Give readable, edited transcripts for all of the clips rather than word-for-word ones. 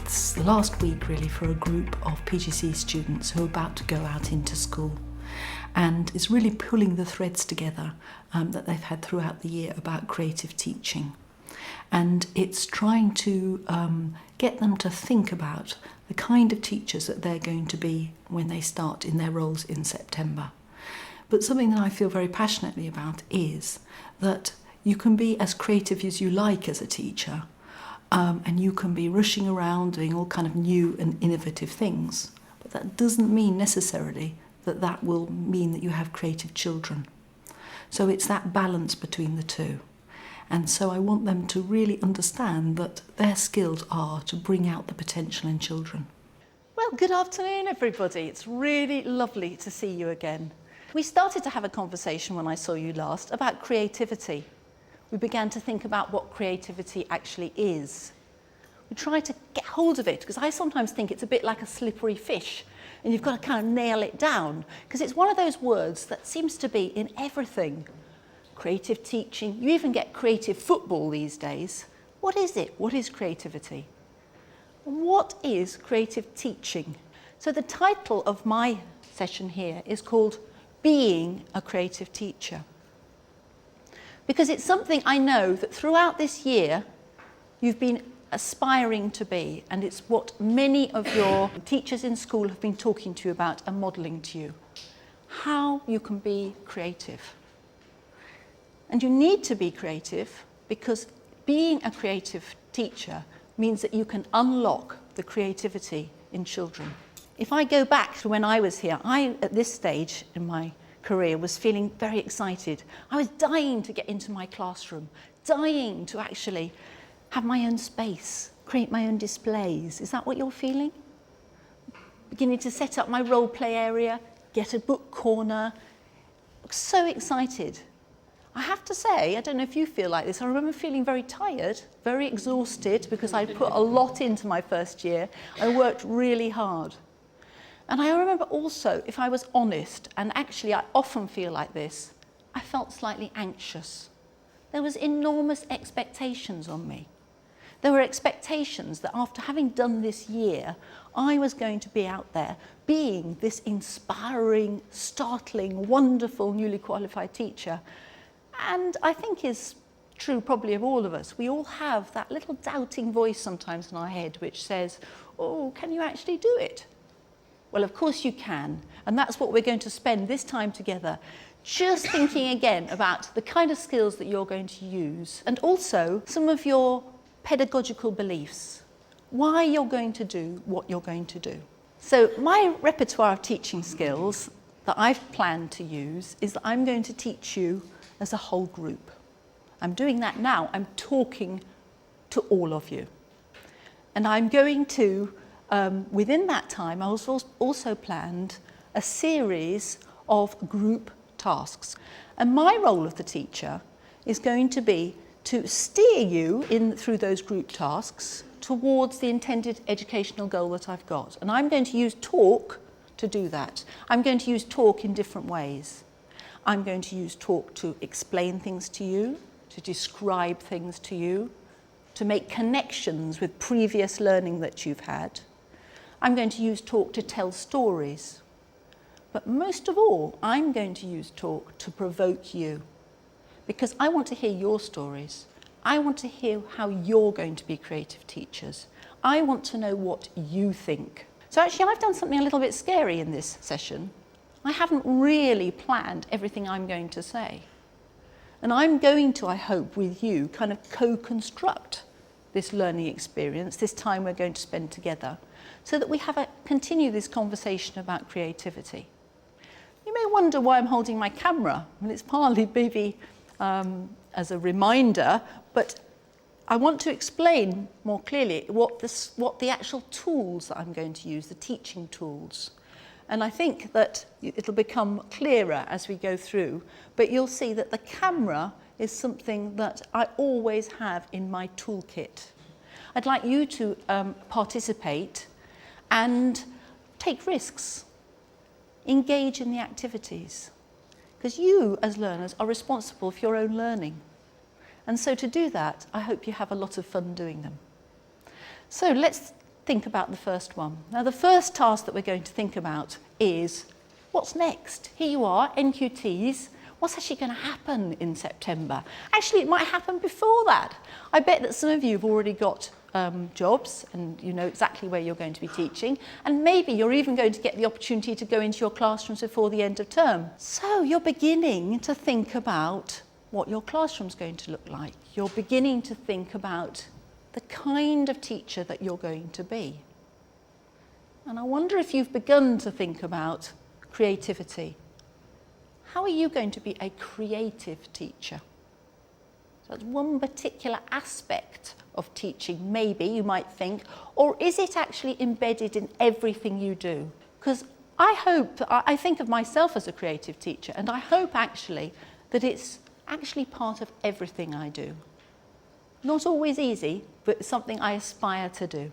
It's the last week really for a group of PGCE students who are about to go out into school, and it's really pulling the threads together that they've had throughout the year about creative teaching. And it's trying to get them to think about the kind of teachers that they're going to be when they start in their roles in September. But something that I feel very passionately about is that you can be as creative as you like as a teacher, and you can be rushing around doing all kind of new and innovative things. But that doesn't mean necessarily that that will mean that you have creative children. So it's that balance between the two. And so I want them to really understand that their skills are to bring out the potential in children. Well, good afternoon, everybody. It's really lovely to see you again. We started to have a conversation when I saw you last about creativity. We began to think about what creativity actually is. We tried to get hold of it, because I sometimes think it's a bit like a slippery fish, and you've got to kind of nail it down, because it's one of those words that seems to be in everything. Creative teaching, you even get creative football these days. What is it? What is creativity? What is creative teaching? So the title of my session here is called Being a Creative Teacher. Because it's something I know that throughout this year you've been aspiring to be, and it's what many of your teachers in school have been talking to you about and modelling to you. How you can be creative. And you need to be creative because being a creative teacher means that you can unlock the creativity in children. If I go back to when I was here, at this stage in my career was feeling very excited. I was dying to get into my classroom, dying to actually have my own space, create my own displays. Is that what you're feeling? Beginning to set up my role play area, get a book corner. So excited. I have to say, I don't know if you feel like this, I remember feeling very tired, very exhausted, because I put a lot into my first year. I worked really hard. And I remember also, if I was honest, and actually I often feel like this, I felt slightly anxious. There was enormous expectations on me. There were expectations that after having done this year, I was going to be out there being this inspiring, startling, wonderful, newly qualified teacher. And I think is true probably of all of us. We all have that little doubting voice sometimes in our head which says, oh, can you actually do it? Well, of course you can, and that's what we're going to spend this time together, just thinking again about the kind of skills that you're going to use, and also some of your pedagogical beliefs, why you're going to do what you're going to do. So my repertoire of teaching skills that I've planned to use is that I'm going to teach you as a whole group. I'm doing that now. I'm talking to all of you. And I'm going to within that time, I also planned a series of group tasks. And my role of the teacher is going to be to steer you through those group tasks towards the intended educational goal that I've got. And I'm going to use talk to do that. I'm going to use talk in different ways. I'm going to use talk to explain things to you, to describe things to you, to make connections with previous learning that you've had. I'm going to use talk to tell stories. But most of all, I'm going to use talk to provoke you, because I want to hear your stories. I want to hear how you're going to be creative teachers. I want to know what you think. So actually, I've done something a little bit scary in this session. I haven't really planned everything I'm going to say. And I'm going to, I hope, with you, kind of co-construct this learning experience, this time we're going to spend together, so that we continue this conversation about creativity. You may wonder why I'm holding my camera. Well, it's partly maybe as a reminder, but I want to explain more clearly what the actual tools that I'm going to use, the teaching tools. And I think that it'll become clearer as we go through, but you'll see that the camera is something that I always have in my toolkit. I'd like you to participate and take risks, engage in the activities, because you as learners are responsible for your own learning. And so to do that, I hope you have a lot of fun doing them. So let's think about the first one. Now, the first task that we're going to think about is what's next? Here you are, NQTs. What's actually going to happen in September? Actually, it might happen before that. I bet that some of you have already got jobs and you know exactly where you're going to be teaching, and maybe you're even going to get the opportunity to go into your classrooms before the end of term. So you're beginning to think about what your classroom's going to look like. You're beginning to think about the kind of teacher that you're going to be. And I wonder if you've begun to think about creativity. How are you going to be a creative teacher? So that's one particular aspect of teaching, maybe you might think, or is it actually embedded in everything you do? Because I think of myself as a creative teacher, and I hope actually that it's actually part of everything I do. Not always easy, but it's something I aspire to do.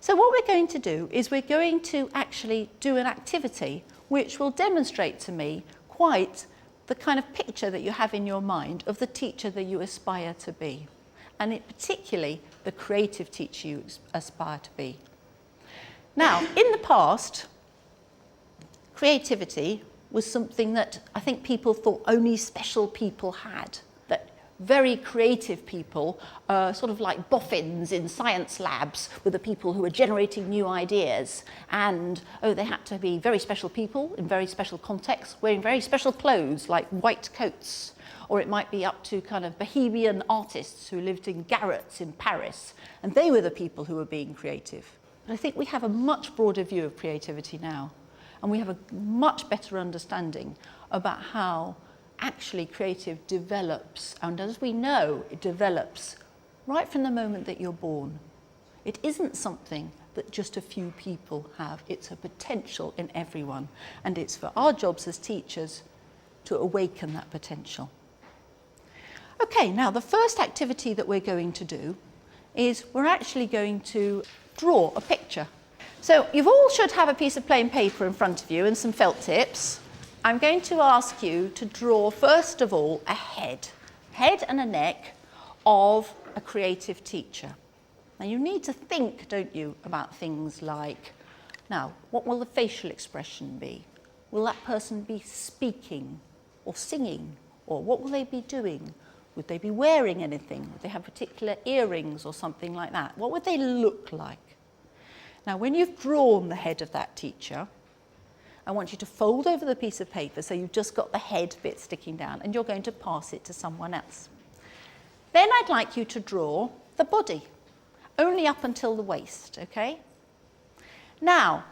So what we're going to do is we're going to actually do an activity which will demonstrate to me quite the kind of picture that you have in your mind of the teacher that you aspire to be, and particularly the creative teacher you aspire to be. Now, in the past, creativity was something that I think people thought only special people had, that very creative people, sort of like boffins in science labs, were the people who were generating new ideas, and they had to be very special people in very special contexts, wearing very special clothes like white coats, or it might be up to kind of bohemian artists who lived in garrets in Paris, and they were the people who were being creative. But I think we have a much broader view of creativity now, and we have a much better understanding about how actually creative develops, and as we know, it develops right from the moment that you're born. It isn't something that just a few people have, it's a potential in everyone, and it's for our jobs as teachers to awaken that potential. Okay, now the first activity that we're going to do is we're actually going to draw a picture. So you all should have a piece of plain paper in front of you and some felt tips. I'm going to ask you to draw, first of all, a head and a neck of a creative teacher. Now you need to think, don't you, about things like, now, what will the facial expression be? Will that person be speaking or singing? Or what will they be doing? Would they be wearing anything? Would they have particular earrings or something like that? What would they look like? Now, when you've drawn the head of that teacher, I want you to fold over the piece of paper so you've just got the head bit sticking down, and you're going to pass it to someone else. Then I'd like you to draw the body, only up until the waist, okay? Now,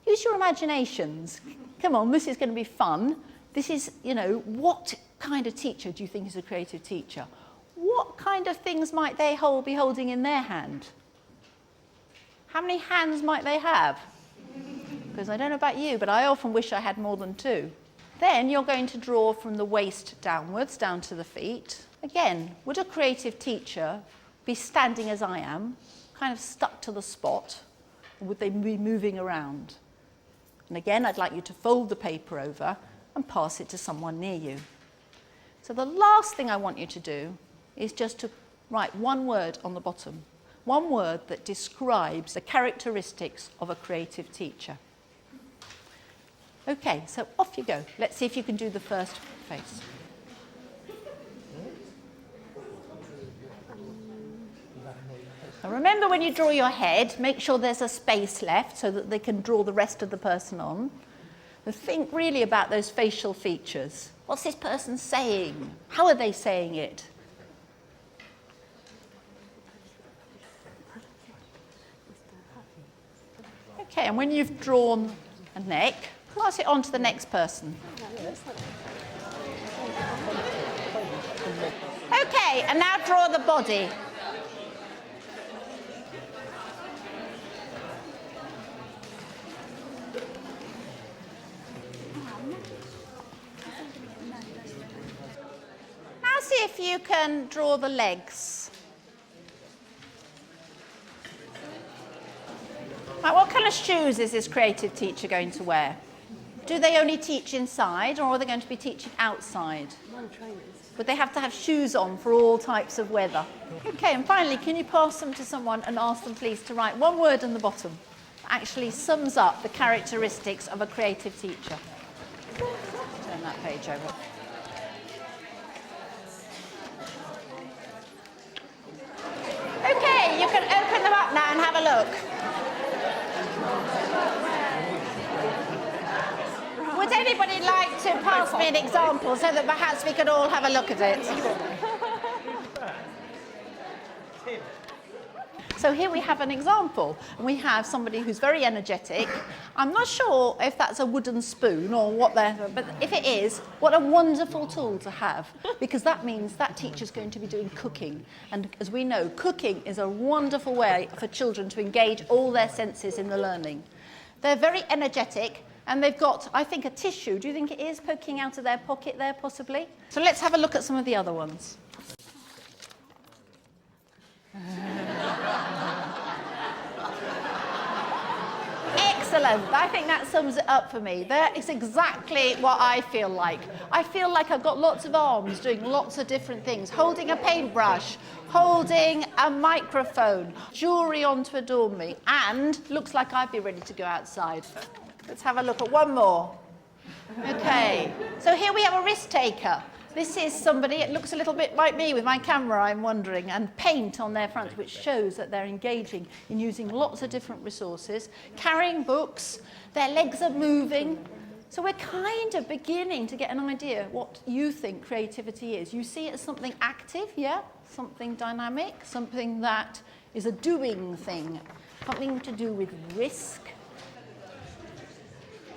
use your imaginations. Come on, this is going to be fun. This is, what kind of teacher do you think is a creative teacher? What kind of things might they be holding in their hand? How many hands might they have? Because I don't know about you, but I often wish I had more than two. Then you're going to draw from the waist downwards, down to the feet. Again, would a creative teacher be standing as I am, kind of stuck to the spot, or would they be moving around? And again, I'd like you to fold the paper over and pass it to someone near you. So the last thing I want you to do is just to write one word on the bottom, one word that describes the characteristics of a creative teacher. Okay, so off you go. Let's see if you can do the first face. Now remember, when you draw your head, make sure there's a space left so that they can draw the rest of the person on. And think really about those facial features. What's this person saying? How are they saying it? Okay, and when you've drawn a neck, pass it on to the next person. Okay, and now draw the body. Now see if you can draw the legs. Right, what kind of shoes is this creative teacher going to wear? Do they only teach inside, or are they going to be teaching outside? Would they have to have shoes on for all types of weather? Okay, and finally, can you pass them to someone and ask them please to write one word on the bottom that actually sums up the characteristics of a creative teacher? Turn that page over. Okay, you can open them up now and have a look. Would anybody like to pass me an example so that perhaps we could all have a look at it? So here we have an example, and we have somebody who's very energetic. I'm not sure if that's a wooden spoon or what but if it is, what a wonderful tool to have, because that means that teacher's going to be doing cooking. And as we know, cooking is a wonderful way for children to engage all their senses in the learning. They're very energetic, and they've got, I think, a tissue. Do you think it is poking out of their pocket there, possibly? So let's have a look at some of the other ones. Excellent. I think that sums it up for me. That is exactly what I feel like. I feel like I've got lots of arms doing lots of different things, holding a paintbrush, holding a microphone, jewellery on to adorn me, and looks like I'd be ready to go outside. Let's have a look at one more. Okay, so here we have a risk taker. This is somebody, it looks a little bit like me with my camera, I'm wondering, and paint on their front, which shows that they're engaging in using lots of different resources, carrying books, their legs are moving. So we're kind of beginning to get an idea what you think creativity is. You see it as something active, yeah? Something dynamic, something that is a doing thing, something to do with risk.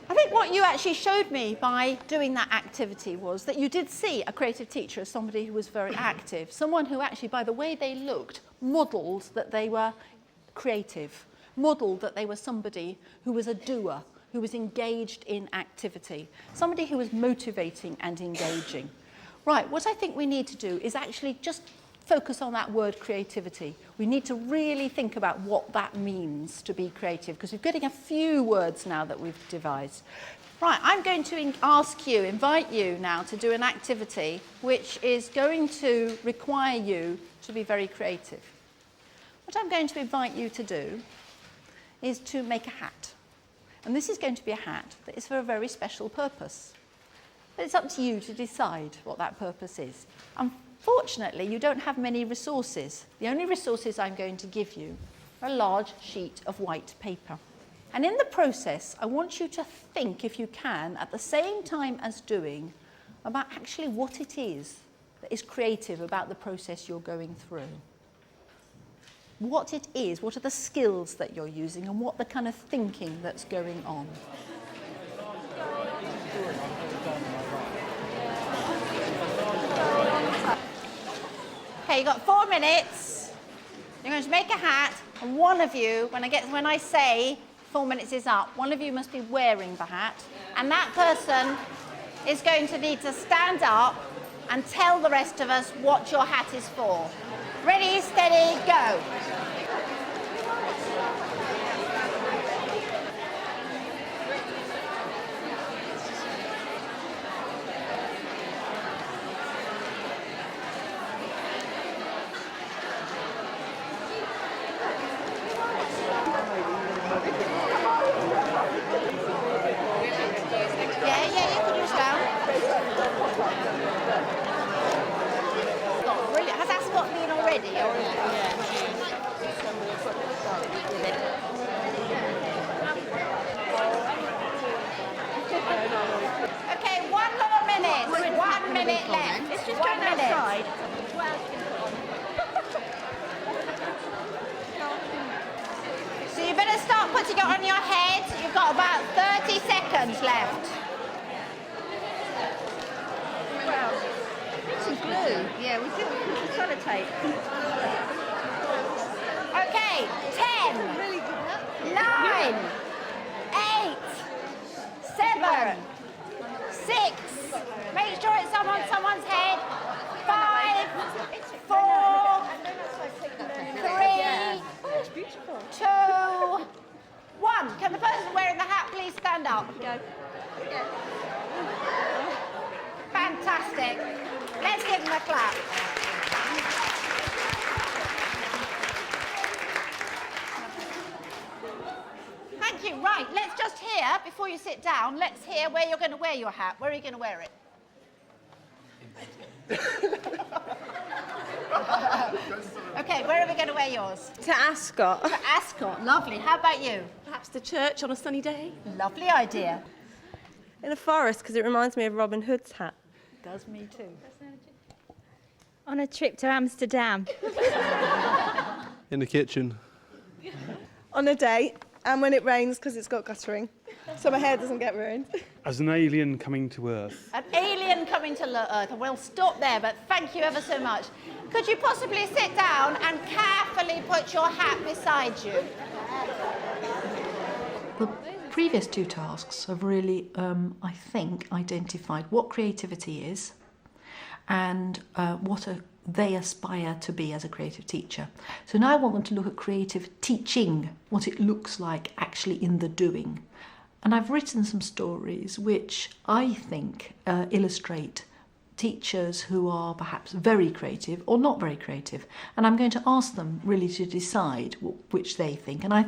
I think what you actually showed me by doing that activity was that you did see a creative teacher as somebody who was very active, someone who actually, by the way they looked, modelled that they were creative, modelled that they were somebody who was a doer, who was engaged in activity, somebody who was motivating and engaging. Right, what I think we need to do is actually just focus on that word creativity. We need to really think about what that means to be creative, because we're getting a few words now that we've devised. Right, I'm going to invite you now to do an activity which is going to require you to be very creative. What I'm going to invite you to do is to make a hat. And this is going to be a hat that is for a very special purpose. But it's up to you to decide what that purpose is. Unfortunately, you don't have many resources. The only resources I'm going to give you are a large sheet of white paper. And in the process, I want you to think, if you can, at the same time as doing, about actually what it is that is creative about the process you're going through. What it is, what are the skills that you're using, and what the kind of thinking that's going on. Okay, you've got 4 minutes. You're going to make a hat, and one of you, when I say 4 minutes is up, one of you must be wearing the hat, and that person is going to need to stand up and tell the rest of us what your hat is for. Ready, steady, go. Putting it on your head, you've got about 30 seconds left. Well, some glue. Yeah, we do sellotape. Okay, 10, Really good hat. 9, 8, 7, 6. Make sure it's on someone's head. 5, 4, 3, 2, 1. Can the person wearing the hat please stand up? Go. Fantastic. Let's give them a clap. Thank you. Right, let's just hear, before you sit down, let's hear where you're going to wear your hat. Where are you going to wear it? Okay, where are we going to wear yours? To Ascot. To Ascot. Lovely. How about you? Perhaps to church on a sunny day. Lovely idea. In a forest, because it reminds me of Robin Hood's hat. Does me too. On a trip to Amsterdam. In the kitchen. On a date, and when it rains, because it's got guttering. So my hair doesn't get ruined. As an alien coming to Earth. An alien coming to Earth. We'll stop there, but thank you ever so much. Could you possibly sit down and carefully put your hat beside you? The previous two tasks have really, I think, identified what creativity is and what they aspire to be as a creative teacher. So now I want them to look at creative teaching, what it looks like actually in the doing. And I've written some stories which I think illustrate teachers who are perhaps very creative or not very creative. And I'm going to ask them really to decide which they think. And I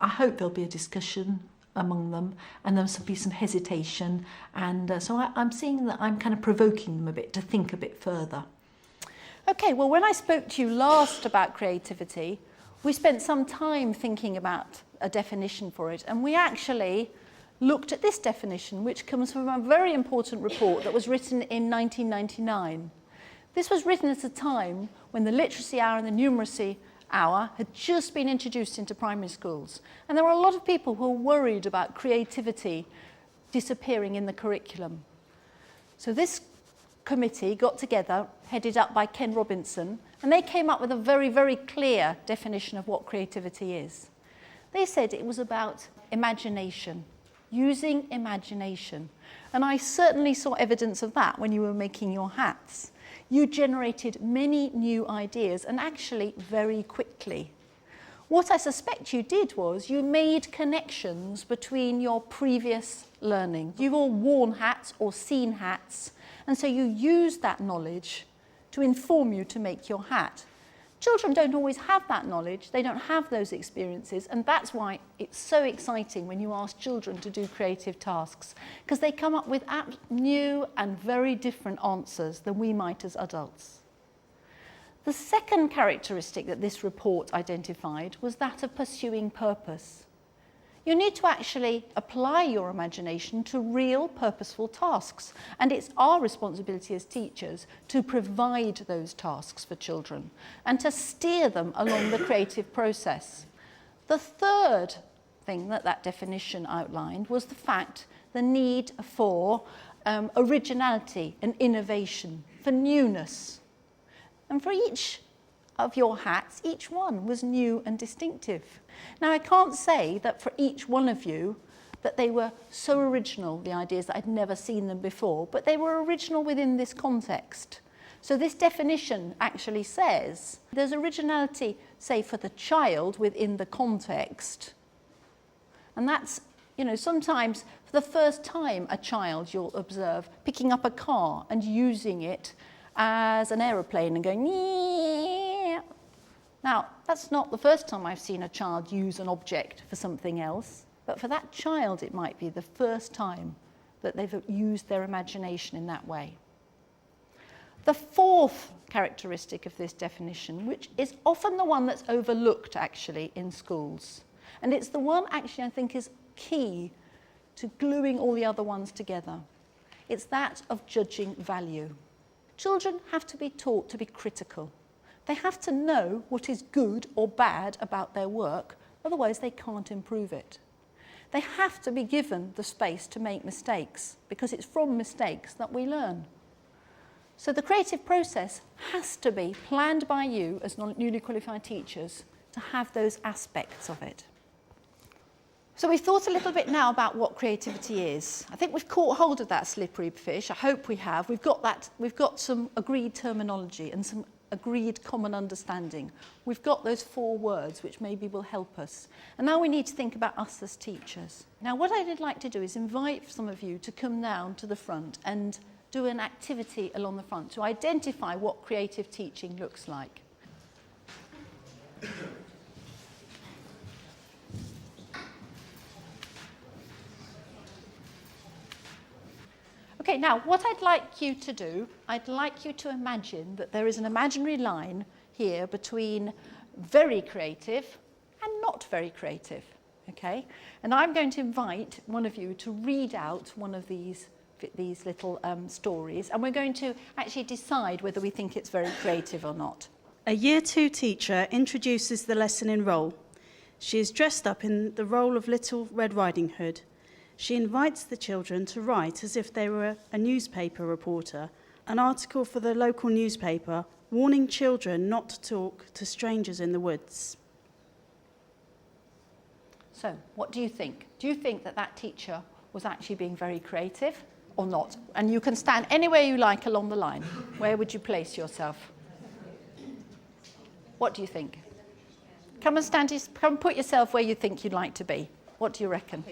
hope there'll be a discussion among them and there'll be some hesitation. And so I'm seeing that I'm kind of provoking them a bit to think a bit further. Okay, well, when I spoke to you last about creativity, we spent some time thinking about a definition for it, and we actually looked at this definition, which comes from a very important report that was written in 1999. This was written at a time when the literacy hour and the numeracy hour had just been introduced into primary schools, and there were a lot of people who were worried about creativity disappearing in the curriculum. So this committee got together, headed up by Ken Robinson, and they came up with a very, very clear definition of what creativity is. They said it was about imagination, using imagination. And I certainly saw evidence of that when you were making your hats. You generated many new ideas, and actually very quickly. What I suspect you did was you made connections between your previous learning. You've all worn hats or seen hats, and so you used that knowledge to inform you to make your hat. Children don't always have that knowledge, they don't have those experiences, and that's why it's so exciting when you ask children to do creative tasks, because they come up with new and very different answers than we might as adults. The second characteristic that this report identified was that of pursuing purpose. You need to actually apply your imagination to real purposeful tasks, and it's our responsibility as teachers to provide those tasks for children and to steer them along the creative process. The third thing that definition outlined was the need for originality and innovation, for newness. And for each of your hats, each one was new and distinctive. Now, I can't say that for each one of you that they were so original, the ideas, that I'd never seen them before, but they were original within this context. So this definition actually says there's originality, say, for the child within the context. And that's, sometimes for the first time a child you'll observe picking up a car and using it as an aeroplane and going, yeah. Now, that's not the first time I've seen a child use an object for something else, but for that child it might be the first time that they've used their imagination in that way. The fourth characteristic of this definition, which is often the one that's overlooked actually in schools, and it's the one actually I think is key to gluing all the other ones together, it's that of judging value. Children have to be taught to be critical. They have to know what is good or bad about their work, otherwise they can't improve it. They have to be given the space to make mistakes, because it's from mistakes that we learn. So the creative process has to be planned by you as newly qualified teachers to have those aspects of it. So we've thought a little bit now about what creativity is. I think we've caught hold of that slippery fish. I hope we have. We've got some agreed terminology and some agreed common understanding. We've got those 4 words which maybe will help us. And now we need to think about us as teachers. Now what I'd like to do is invite some of you to come down to the front and do an activity along the front to identify what creative teaching looks like. Okay, now what I'd like you to do, I'd like you to imagine that there is an imaginary line here between very creative and not very creative, okay? And I'm going to invite one of you to read out one of these little stories, and we're going to actually decide whether we think it's very creative or not. A Year 2 teacher introduces the lesson in role. She is dressed up in the role of Little Red Riding Hood. She invites the children to write as if they were a newspaper reporter, an article for the local newspaper warning children not to talk to strangers in the woods. So, what do you think? Do you think that that teacher was actually being very creative or not? And you can stand anywhere you like along the line. Where would you place yourself? What do you think? Come and put yourself where you think you'd like to be. What do you reckon?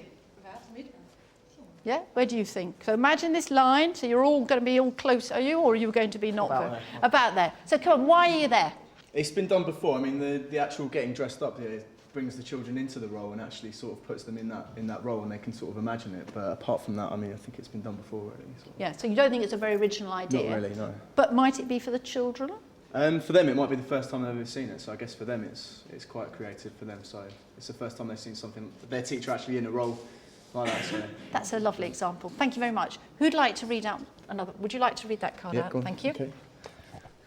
Yeah, where do you think? So imagine this line, so you're all going to be all close, are you, or are you going to be not About there. About there. So come on, why are you there? It's been done before. I mean, the actual getting dressed up here brings the children into the role and actually sort of puts them in that role, and they can sort of imagine it. But apart from that, I mean, I think it's been done before already. Sort of. Yeah, so you don't think it's a very original idea? Not really, no. But might it be for the children? For them, it might be the first time they've ever seen it, so I guess for them it's quite creative for them. So it's the first time they've seen something, their teacher actually in a role like that. So. That's a lovely example. Thank you very much. Who'd like to read out another? Would you like to read that card out? Go on. Thank you. Okay.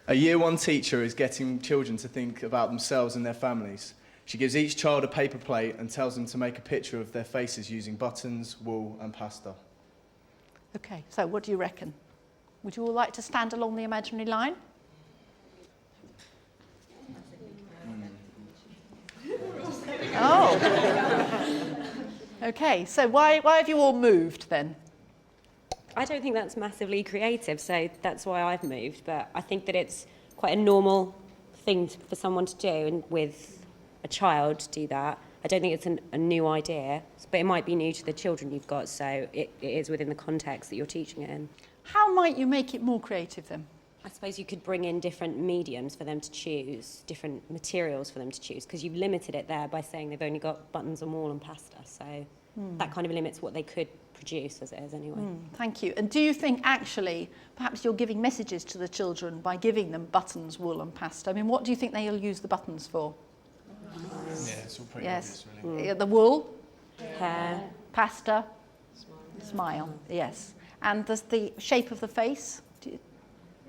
A Year 1 teacher is getting children to think about themselves and their families. She gives each child a paper plate and tells them to make a picture of their faces using buttons, wool and pasta. Okay, so what do you reckon? Would you all like to stand along the imaginary line? Oh. Okay, so why have you all moved then? I don't think that's massively creative, so that's why I've moved. But I think that it's quite a normal thing for someone to do, and with a child to do that. I don't think it's a new idea, but it might be new to the children you've got, so it is within the context that you're teaching it in. How might you make it more creative then? I suppose you could bring in different mediums for them to choose, different materials for them to choose, because you've limited it there by saying they've only got buttons and wool and pasta, so that kind of limits what they could produce as it is anyway. Thank you. And do you think actually perhaps you're giving messages to the children by giving them buttons, wool and pasta? I mean, what do you think they'll use the buttons for? Yeah, it's all pretty obvious, really. Yeah, the wool, Hair. pasta, smile. Yes. And the shape of the face?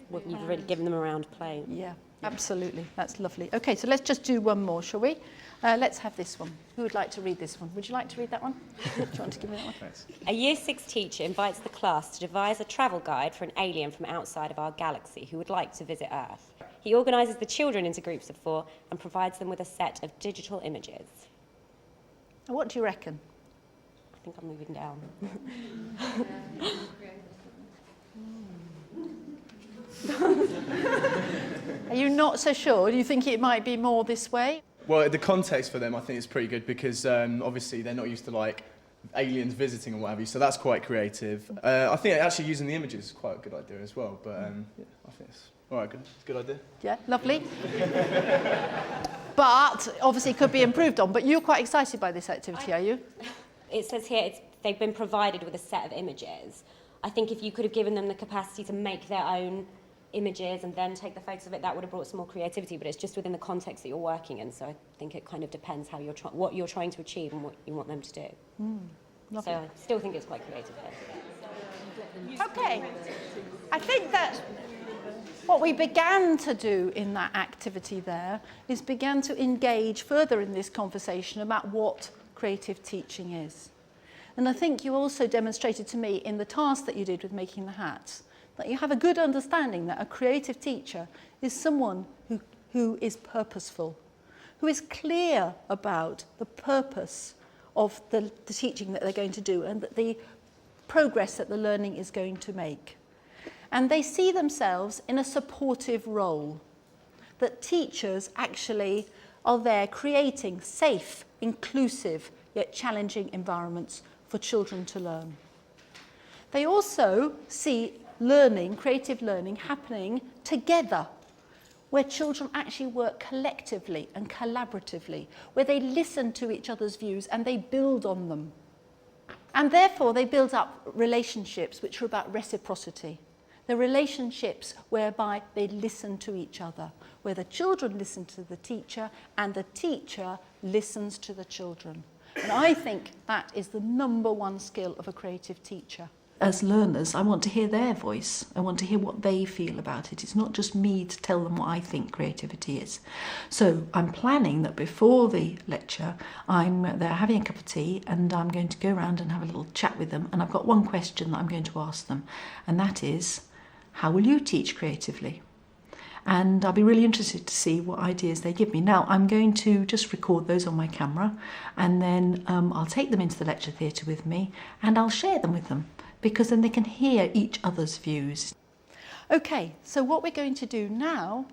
Well, you've really given them a round plate. Yeah, absolutely. That's lovely. Okay, so let's just do one more, shall we? Let's have this one. Who would like to read this one? Would you like to read that one? Do you want to give me that one? Thanks. A Year 6 teacher invites the class to devise a travel guide for an alien from outside of our galaxy who would like to visit Earth. He organises the children into groups of 4 and provides them with a set of digital images. What do you reckon? I think I'm moving down. Are you not so sure? Do you think it might be more this way? Well, the context for them, I think, is pretty good because obviously they're not used to like aliens visiting or what have you, so that's quite creative. I think actually using the images is quite a good idea as well. But yeah, I think it's all right. Good, it's a good idea. Yeah, lovely. But obviously it could be improved on. But you're quite excited by this activity, are you? It says here they've been provided with a set of images. I think if you could have given them the capacity to make their own images and then take the photos of it, that would have brought some more creativity, but it's just within the context that you're working in, so I think it kind of depends how what you're trying to achieve and what you want them to do. So I still think it's quite creative here. Okay. I think that what we began to do in that activity there is began to engage further in this conversation about what creative teaching is. And I think you also demonstrated to me in the task that you did with making the hats that you have a good understanding that a creative teacher is someone who is purposeful, who is clear about the purpose of the teaching that they're going to do and the progress that the learning is going to make. And they see themselves in a supportive role. that teachers actually are there creating safe, inclusive, yet challenging environments for children to learn. They also see learning, creative learning, happening together, where children actually work collectively and collaboratively, where they listen to each other's views and they build on them. And therefore, they build up relationships which are about reciprocity. The relationships whereby they listen to each other, where the children listen to the teacher and the teacher listens to the children. And I think that is the #1 skill of a creative teacher. As learners, I want to hear their voice. I want to hear what they feel about it. It's not just me to tell them what I think creativity is. So I'm planning that before the lecture, they're having a cup of tea and I'm going to go around and have a little chat with them. And I've got one question that I'm going to ask them, and that is, how will you teach creatively? And I'll be really interested to see what ideas they give me. Now, I'm going to just record those on my camera, and then I'll take them into the lecture theatre with me, and I'll share them with them, because then they can hear each other's views. Okay, so what we're going to do now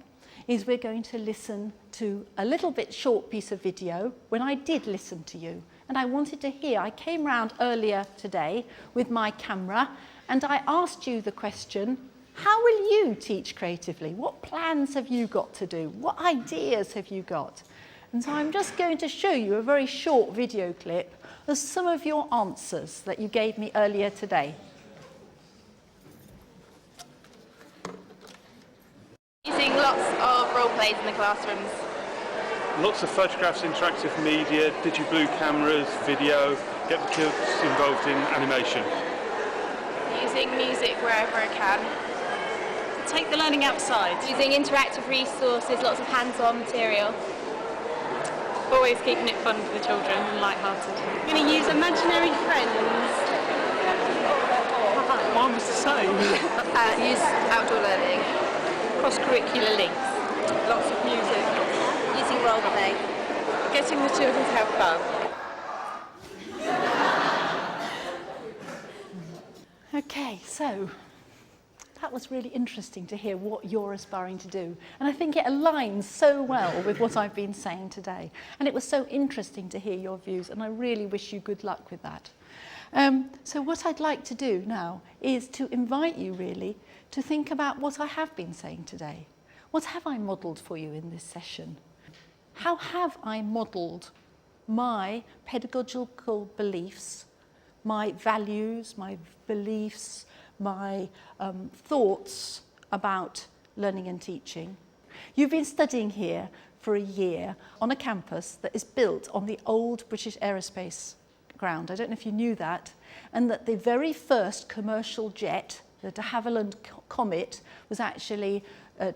is we're going to listen to a little bit short piece of video when I did listen to you. And I wanted to hear, I came round earlier today with my camera, and I asked you the question, how will you teach creatively? What plans have you got to do? What ideas have you got? And so I'm just going to show you a very short video clip of some of your answers that you gave me earlier today. Using lots of role plays in the classrooms. Lots of photographs, interactive media, digi-blue cameras, video, get the kids involved in animation. Using music wherever I can. Take the learning outside. Using interactive resources, lots of hands-on material. Always keeping it fun for the children and light-hearted. I'm going to use imaginary friends. Mine was the same. Use outdoor learning. Cross-curricular links. Lots of music. Using role play. Getting the children to have fun. Okay, so that was really interesting to hear what you're aspiring to do. And I think it aligns so well with what I've been saying today. And it was so interesting to hear your views, and I really wish you good luck with that. So what I'd like to do now is to invite you really to think about what I have been saying today. What have I modelled for you in this session? How have I modelled my pedagogical beliefs, my values, my beliefs, my thoughts about learning and teaching? You've been studying here for a year on a campus that is built on the old British Aerospace ground. I don't know if you knew that. And that the very first commercial jet, the de Havilland Comet, was actually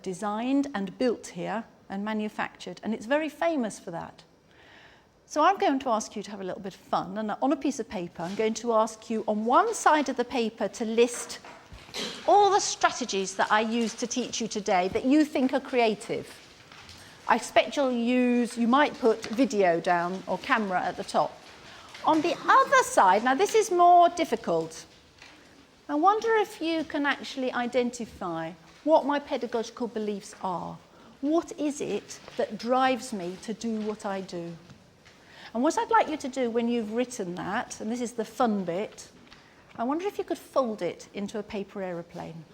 designed and built here and manufactured. And it's very famous for that. So I'm going to ask you to have a little bit of fun. And on a piece of paper, I'm going to ask you on one side of the paper to list all the strategies that I used to teach you today that you think are creative. I expect you might put video down or camera at the top. On the other side, now this is more difficult. I wonder if you can actually identify what my pedagogical beliefs are. What is it that drives me to do what I do? And what I'd like you to do when you've written that, and this is the fun bit, I wonder if you could fold it into a paper aeroplane.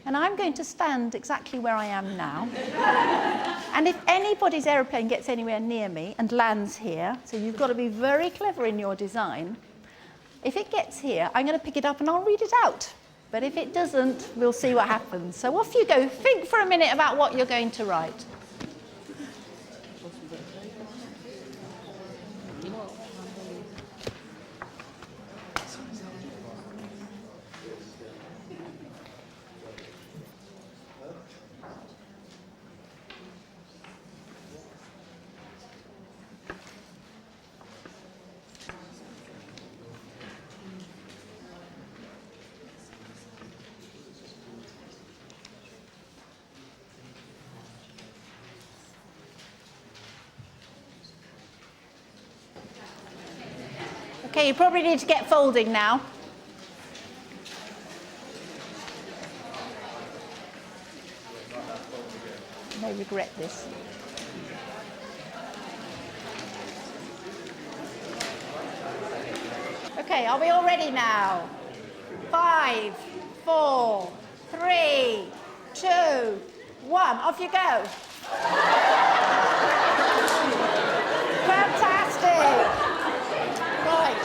And I'm going to stand exactly where I am now. And if anybody's aeroplane gets anywhere near me and lands here, so you've got to be very clever in your design, if it gets here, I'm going to pick it up and I'll read it out. But if it doesn't, we'll see what happens. So off you go. Think for a minute about what you're going to write. Okay, you probably need to get folding now. Maybe correct this. Okay, are we all ready now? 5, 4, 3, 2, 1. Off you go. Fantastic. Right.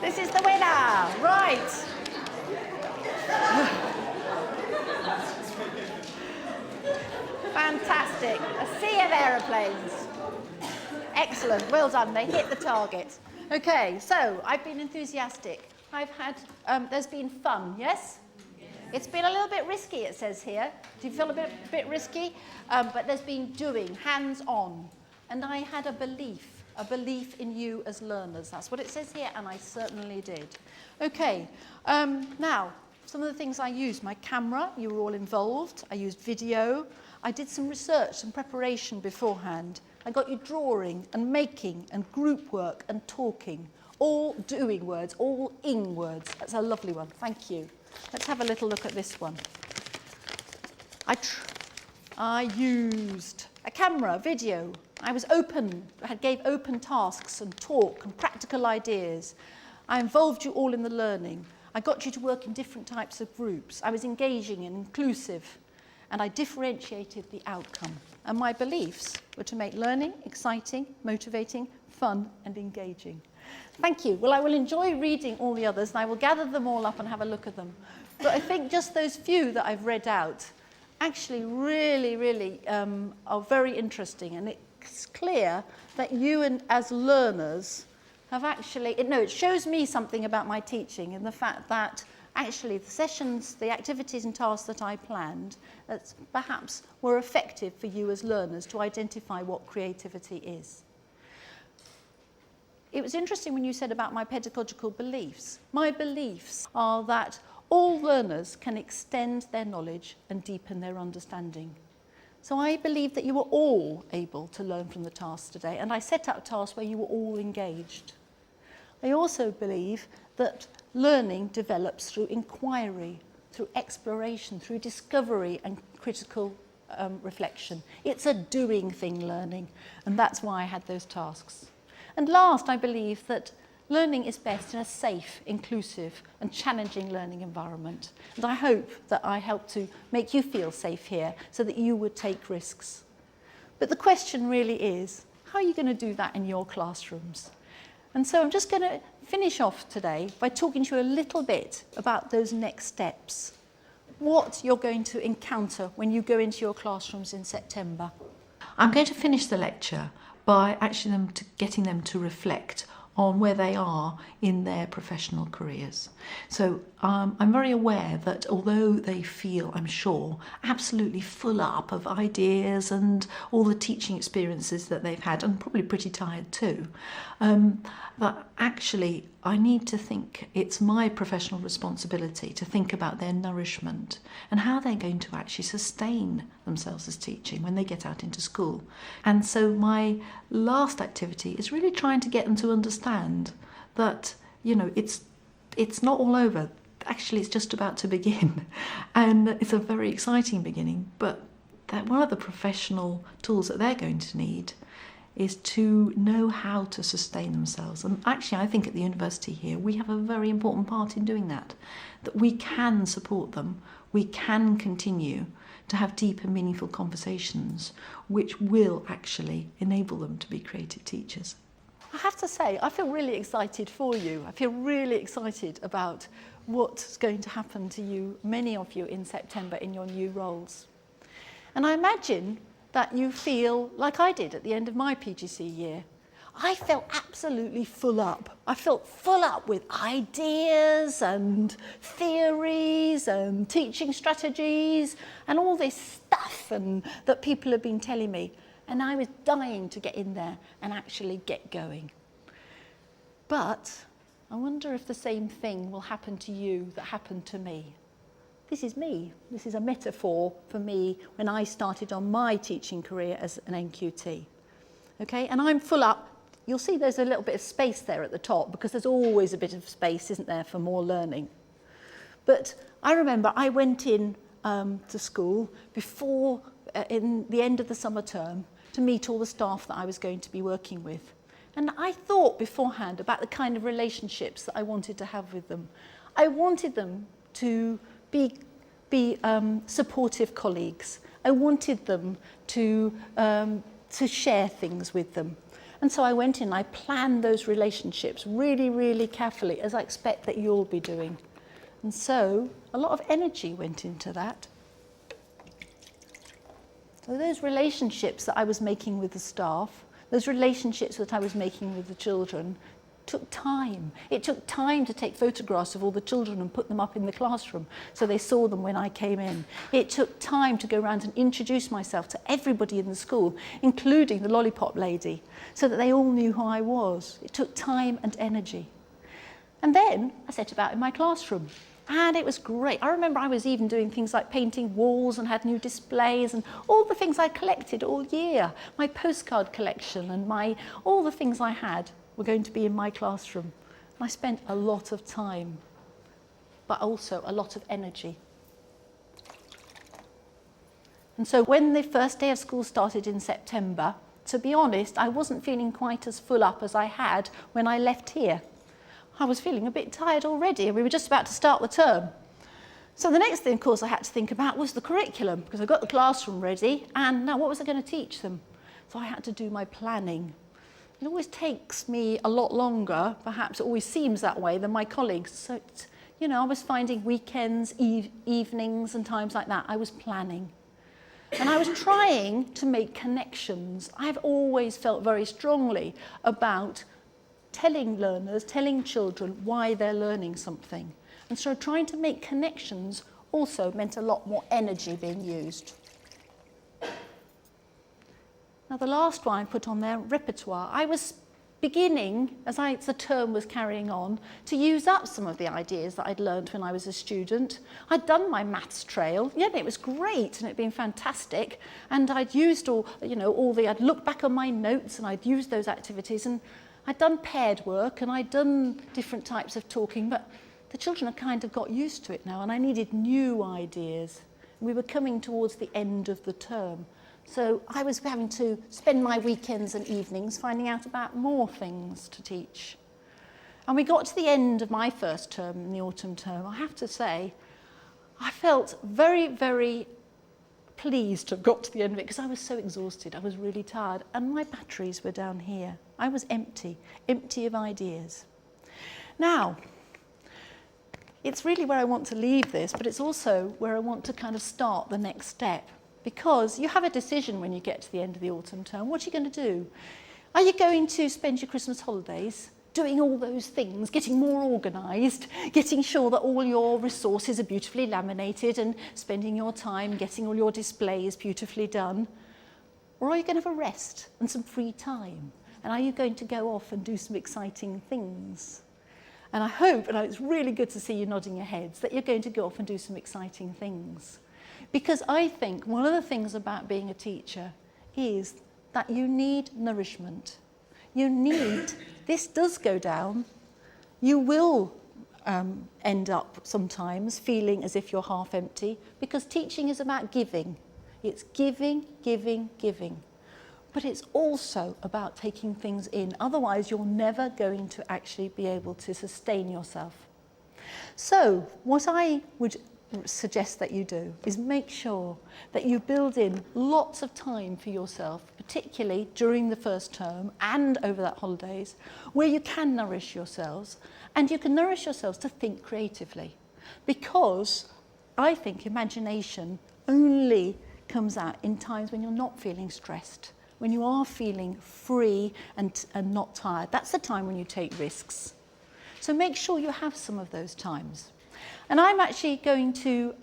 This is the winner. Right. Fantastic. A sea of aeroplanes. Excellent. Well done. They hit the target. Okay, so I've been enthusiastic. I've had, there's been fun, yes? It's been a little bit risky, it says here. Do you feel a bit risky? But there's been doing, hands-on. And I had a belief in you as learners. That's what it says here, and I certainly did. Okay, now, some of the things I used. My camera, you were all involved. I used video. I did some research and preparation beforehand. I got you drawing and making and group work and talking. All doing words, all ing words. That's a lovely one. Thank you. Let's have a little look at this one. I used a camera, video. I was open. I gave open tasks and talk and practical ideas. I involved you all in the learning. I got you to work in different types of groups. I was engaging and inclusive. And I differentiated the outcome. And my beliefs were to make learning exciting, motivating, fun, and engaging. Thank you. Well, I will enjoy reading all the others, and I will gather them all up and have a look at them. But I think just those few that I've read out actually really are very interesting. And it's clear that you, and as learners, have actually, it shows me something about my teaching in the fact that actually the sessions, the activities and tasks that I planned, that perhaps were effective for you as learners to identify what creativity is. It was interesting when you said about my pedagogical beliefs. My beliefs are that all learners can extend their knowledge and deepen their understanding. So I believe that you were all able to learn from the tasks today, and I set out tasks where you were all engaged. I also believe that learning develops through inquiry, through exploration, through discovery and critical reflection. It's a doing thing, learning, and that's why I had those tasks. And last, I believe that learning is best in a safe, inclusive and challenging learning environment. And I hope that I helped to make you feel safe here so that you would take risks. But the question really is, how are you going to do that in your classrooms? And so I'm just going to finish off today by talking to you a little bit about those next steps. What you're going to encounter when you go into your classrooms in September. I'm going to finish the lecture by actually getting them to reflect on where they are in their professional careers. So I'm very aware that although they feel, I'm sure, absolutely full up of ideas and all the teaching experiences that they've had, and probably pretty tired too, but actually I need to think it's my professional responsibility to think about their nourishment and how they're going to actually sustain themselves as teaching when they get out into school. And so my last activity is really trying to get them to understand that, you know, it's not all over. Actually, it's just about to begin. And it's a very exciting beginning, but that one of the professional tools that they're going to need is to know how to sustain themselves. And actually, I think at the university here, we have a very important part in doing that we can support them, we can continue to have deep and meaningful conversations, which will actually enable them to be creative teachers. I have to say, I feel really excited for you. I feel really excited about what's going to happen to you, many of you, in September in your new roles. And I imagine that you feel like I did at the end of my PGC year. I felt absolutely full up. I felt full up with ideas and theories and teaching strategies and all this stuff that people have been telling me. And I was dying to get in there and actually get going. But I wonder if the same thing will happen to you that happened to me. This is me. This is a metaphor for me when I started on my teaching career as an NQT. Okay, and I'm full up. You'll see there's a little bit of space there at the top because there's always a bit of space, isn't there, for more learning. But I remember I went in to school before in the end of the summer term to meet all the staff that I was going to be working with. And I thought beforehand about the kind of relationships that I wanted to have with them. I wanted them to be supportive colleagues. I wanted them to share things with them. And so I went in and I planned those relationships really, really carefully, as I expect that you'll be doing. And so a lot of energy went into that. So those relationships that I was making with the staff, those relationships that I was making with the children, took time. It took time to take photographs of all the children and put them up in the classroom so they saw them when I came in. It took time to go around and introduce myself to everybody in the school, including the lollipop lady, so that they all knew who I was. It took time and energy. And then I set about in my classroom. And it was great. I remember I was even doing things like painting walls and had new displays and all the things I collected all year. My postcard collection and all the things I had were going to be in my classroom. And I spent a lot of time, but also a lot of energy. And so when the first day of school started in September, to be honest, I wasn't feeling quite as full up as I had when I left here. I was feeling a bit tired already, and we were just about to start the term. So the next thing, of course, I had to think about was the curriculum, because I got the classroom ready, and now what was I going to teach them? So I had to do my planning. It always takes me a lot longer, perhaps it always seems that way, than my colleagues. So, I was finding weekends, evenings, and times like that. I was planning. And I was trying to make connections. I've always felt very strongly about telling learners, telling children why they're learning something. And so trying to make connections also meant a lot more energy being used. Now the last one I put on there, repertoire. I was beginning, as the term was carrying on, to use up some of the ideas that I'd learned when I was a student. I'd done my maths trail, it was great and it'd been fantastic. And I'd used I'd looked back on my notes and I'd used those activities, and I'd done paired work and I'd done different types of talking, but the children had kind of got used to it now and I needed new ideas. We were coming towards the end of the term. So I was having to spend my weekends and evenings finding out about more things to teach. And we got to the end of my first term, in the autumn term. I have to say, I felt very, very pleased to have got to the end of it because I was so exhausted. I was really tired and my batteries were down here. I was empty of ideas. Now, it's really where I want to leave this, but it's also where I want to kind of start the next step. Because you have a decision when you get to the end of the autumn term. What are you going to do? Are you going to spend your Christmas holidays doing all those things, getting more organised, getting sure that all your resources are beautifully laminated and spending your time getting all your displays beautifully done? Or are you going to have a rest and some free time? And are you going to go off and do some exciting things? And I hope, and it's really good to see you nodding your heads, that you're going to go off and do some exciting things. Because I think one of the things about being a teacher is that you need nourishment. This does go down. You will end up sometimes feeling as if you're half empty, because teaching is about giving. It's giving, giving, giving. But it's also about taking things in. Otherwise, you're never going to actually be able to sustain yourself. So what I would suggest that you do is make sure that you build in lots of time for yourself, particularly during the first term and over that holidays, where you can nourish yourselves, and you can nourish yourselves to think creatively. Because I think imagination only comes out in times when you're not feeling stressed, when you are feeling free and not tired. That's the time when you take risks. So make sure you have some of those times. And I'm actually going to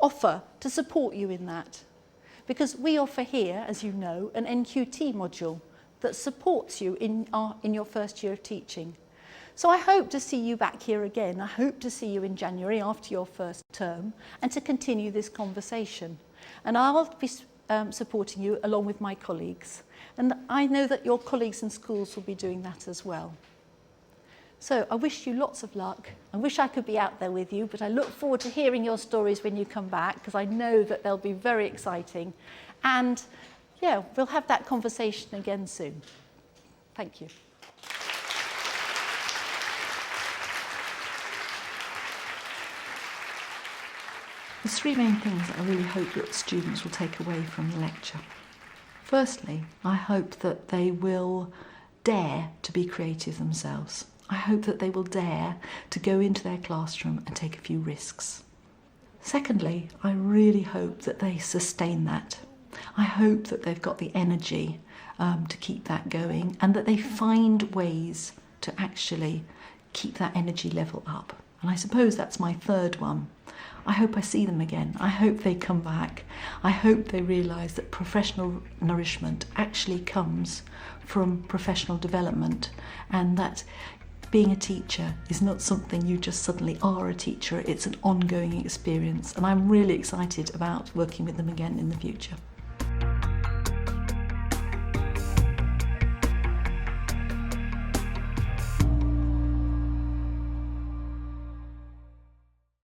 offer to support you in that, because we offer here, as you know, an NQT module that supports you in your first year of teaching. So I hope to see you back here again. I hope to see you in January after your first term and to continue this conversation. And I'll be supporting you along with my colleagues. And I know that your colleagues in schools will be doing that as well. So I wish you lots of luck. I wish I could be out there with you, but I look forward to hearing your stories when you come back, because I know that they'll be very exciting. And yeah, we'll have that conversation again soon. Thank you. There's three main things that I really hope that students will take away from the lecture. Firstly, I hope that they will dare to be creative themselves. I hope that they will dare to go into their classroom and take a few risks. Secondly, I really hope that they sustain that. I hope that they've got the energy to keep that going, and that they find ways to actually keep that energy level up. And I suppose that's my third one. I hope I see them again. I hope they come back. I hope they realise that professional nourishment actually comes from professional development, and that being a teacher is not something you just suddenly are a teacher. It's an ongoing experience, and I'm really excited about working with them again in the future.